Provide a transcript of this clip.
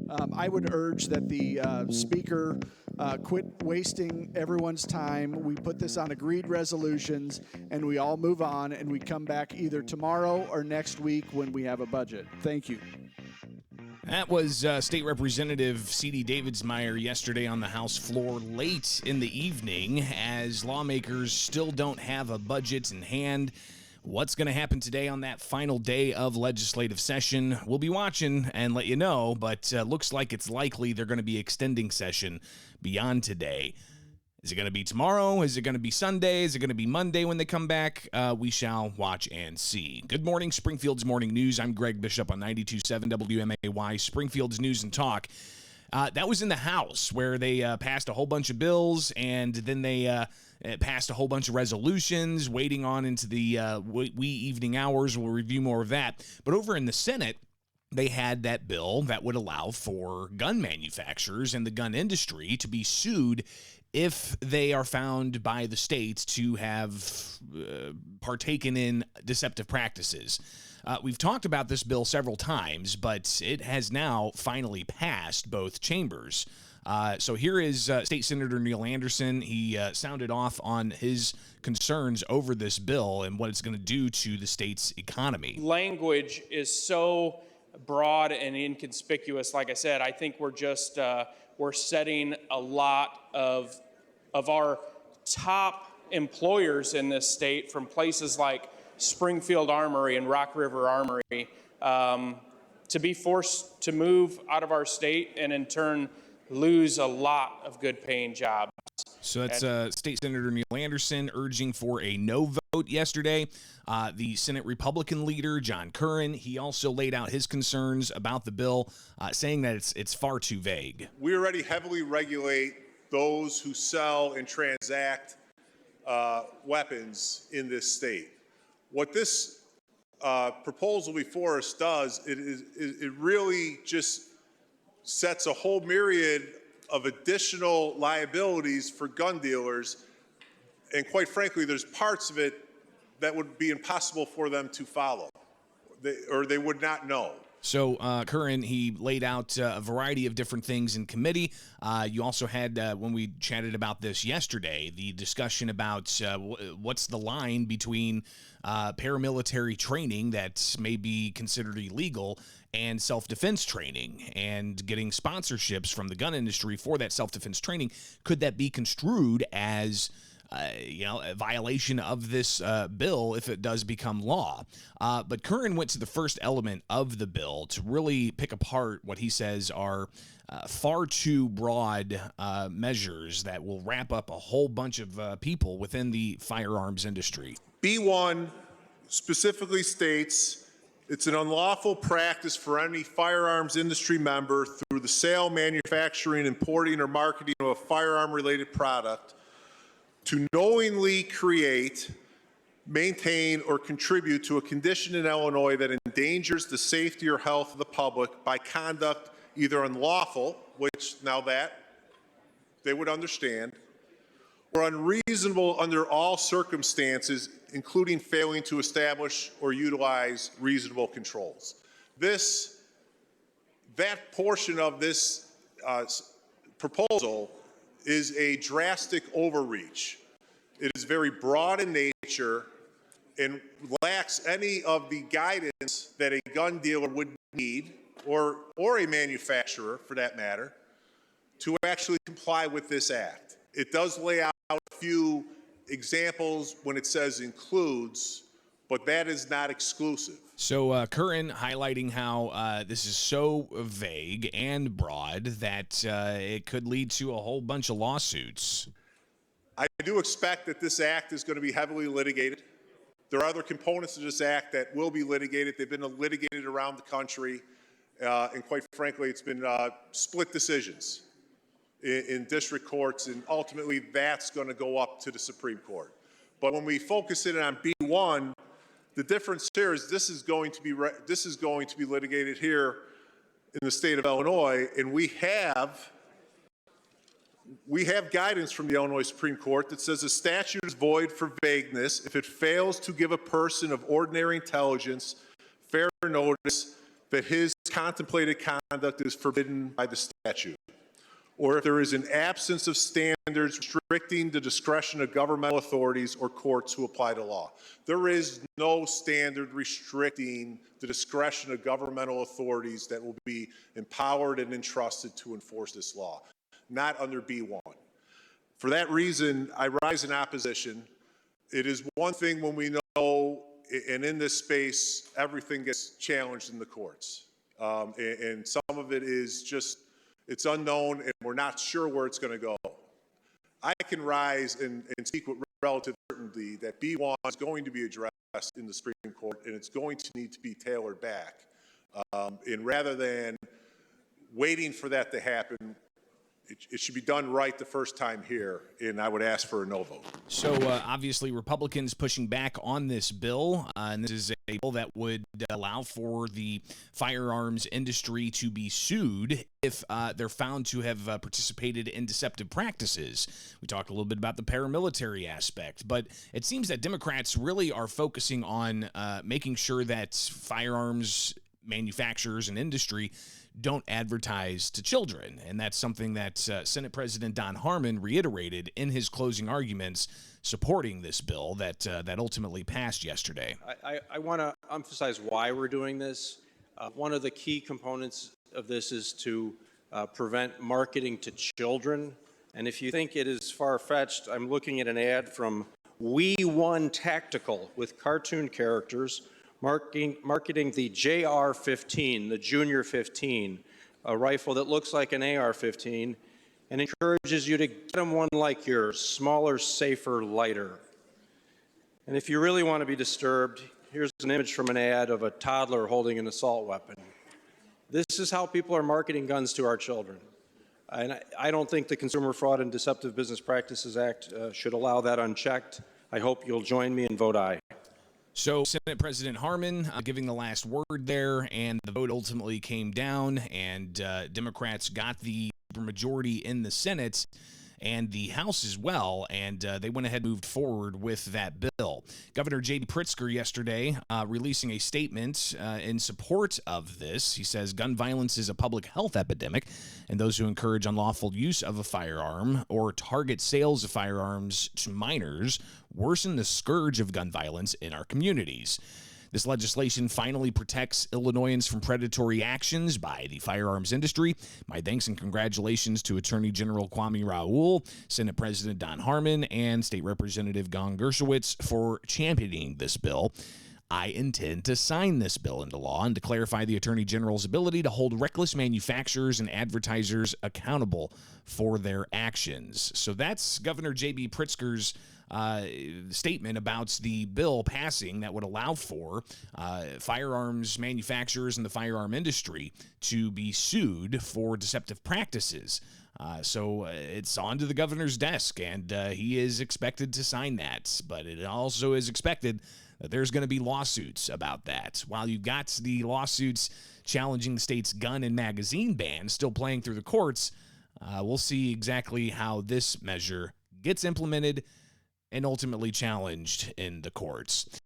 I would urge that the speaker quit wasting everyone's time. We put this on agreed resolutions, and we all move on, and we come back either tomorrow or next week when we have a budget. Thank you. That was State Representative C.D. Davidsmeyer yesterday on the House floor late in the evening as lawmakers still don't have a budget in hand. What's going to happen today on that final day of legislative session? We'll be watching and let you know, but looks like it's likely they're going to be extending session beyond today. Is it going to be tomorrow? Is it going to be Sunday? Is it going to be Monday when they come back? We shall watch and see. Good morning, Springfield's Morning News. I'm Greg Bishop on 92.7 WMAY, Springfield's News and Talk. That was in the House where they passed a whole bunch of bills, and then they passed a whole bunch of resolutions, waiting on into the wee evening hours. We'll review more of that. But over in the Senate, they had that bill that would allow for gun manufacturers and the gun industry to be sued if they are found by the states to have partaken in deceptive practices. We've talked about this bill several times, but it has now finally passed both chambers. So here is State Senator Neil Anderson. He sounded off on his concerns over this bill and what it's going to do to the state's economy. Language is so broad and inconspicuous. Like I said, I think we're just we're setting a lot of our top employers in this state, from places like Springfield Armory and Rock River Armory, to be forced to move out of our state and in turn lose a lot of good paying jobs. So that's State Senator Neil Anderson urging for a no vote yesterday. The Senate Republican leader, John Curran, he also laid out his concerns about the bill, saying that it's far too vague. We already heavily regulate those who sell and transact weapons in this state. What this proposal before us does, it really just sets a whole myriad of additional liabilities for gun dealers, and quite frankly, there's parts of it that would be impossible for them to follow, or they would not know. So Curran, he laid out a variety of different things in committee. You also had, when we chatted about this yesterday, the discussion about what's the line between paramilitary training that may be considered illegal and self-defense training, and getting sponsorships from the gun industry for that self-defense training. Could that be construed as a violation of this bill if it does become law? But Curran went to the first element of the bill to really pick apart what he says are far too broad measures that will wrap up a whole bunch of people within the firearms industry. B1 specifically states it's an unlawful practice for any firearms industry member through the sale, manufacturing, importing, or marketing of a firearm-related product to knowingly create, maintain, or contribute to a condition in Illinois that endangers the safety or health of the public by conduct either unlawful, which now that they would understand, or unreasonable under all circumstances, including failing to establish or utilize reasonable controls. That portion of this proposal is a drastic overreach. It is very broad in nature and lacks any of the guidance that a gun dealer would need, or a manufacturer for that matter, to actually comply with this act. It does lay out a few examples when it says includes, but that is not exclusive. So Curran highlighting how this is so vague and broad that it could lead to a whole bunch of lawsuits. I do expect that this act is going to be heavily litigated. There are other components of this act that will be litigated. They've been litigated around the country, and quite frankly, it's been split decisions in district courts, and ultimately that's going to go up to the Supreme Court. But when we focus in on B1, the difference here is this is going to be litigated here in the state of Illinois, and we have guidance from the Illinois Supreme Court that says a statute is void for vagueness if it fails to give a person of ordinary intelligence fair notice that his contemplated conduct is forbidden by the statute, or if there is an absence of standards restricting the discretion of governmental authorities or courts who apply the law. There is no standard restricting the discretion of governmental authorities that will be empowered and entrusted to enforce this law, not under B1. For that reason, I rise in opposition. It is one thing when we know, and in this space, everything gets challenged in the courts. And some of it is just, it's unknown and we're not sure where it's going to go. I can rise and speak with relative certainty that B1 is going to be addressed in the Supreme Court and it's going to need to be tailored back. And rather than waiting for that to happen, it should be done right the first time here, and I would ask for a no vote. So obviously Republicans pushing back on this bill, and this is a bill that would allow for the firearms industry to be sued if they're found to have participated in deceptive practices. We talked a little bit about the paramilitary aspect, but it seems that Democrats really are focusing on making sure that firearms manufacturers and industry don't advertise to children. And that's something that Senate President Don Harmon reiterated in his closing arguments supporting this bill that ultimately passed yesterday. I want to emphasize why we're doing this. One of the key components of this is to prevent marketing to children. And if you think it is far-fetched, I'm looking at an ad from We Won Tactical with cartoon characters marketing the JR-15, the Junior 15, a rifle that looks like an AR-15, and encourages you to get them one like yours, smaller, safer, lighter. And if you really want to be disturbed, here's an image from an ad of a toddler holding an assault weapon. This is how people are marketing guns to our children. And I don't think the Consumer Fraud and Deceptive Business Practices Act should allow that unchecked. I hope you'll join me and vote aye. So Senate President Harmon giving the last word there, and the vote ultimately came down, and Democrats got the majority in the Senate and the House as well, and they went ahead and moved forward with that bill. Governor J.B. Pritzker yesterday releasing a statement in support of this. He says gun violence is a public health epidemic, and those who encourage unlawful use of a firearm or target sales of firearms to minors worsen the scourge of gun violence in our communities. This legislation finally protects Illinoisans from predatory actions by the firearms industry. My thanks and congratulations to Attorney General Kwame Raoul, Senate President Don Harmon, and State Representative Gon Gershowitz for championing this bill. I intend to sign this bill into law and to clarify the Attorney General's ability to hold reckless manufacturers and advertisers accountable for their actions. So that's Governor J.B. Pritzker's statement about the bill passing that would allow for firearms manufacturers and the firearm industry to be sued for deceptive practices. So it's on to the governor's desk, and he is expected to sign that. But it also is expected that there's going to be lawsuits about that. While you've got the lawsuits challenging the state's gun and magazine ban still playing through the courts, we'll see exactly how this measure gets implemented and ultimately challenged in the courts.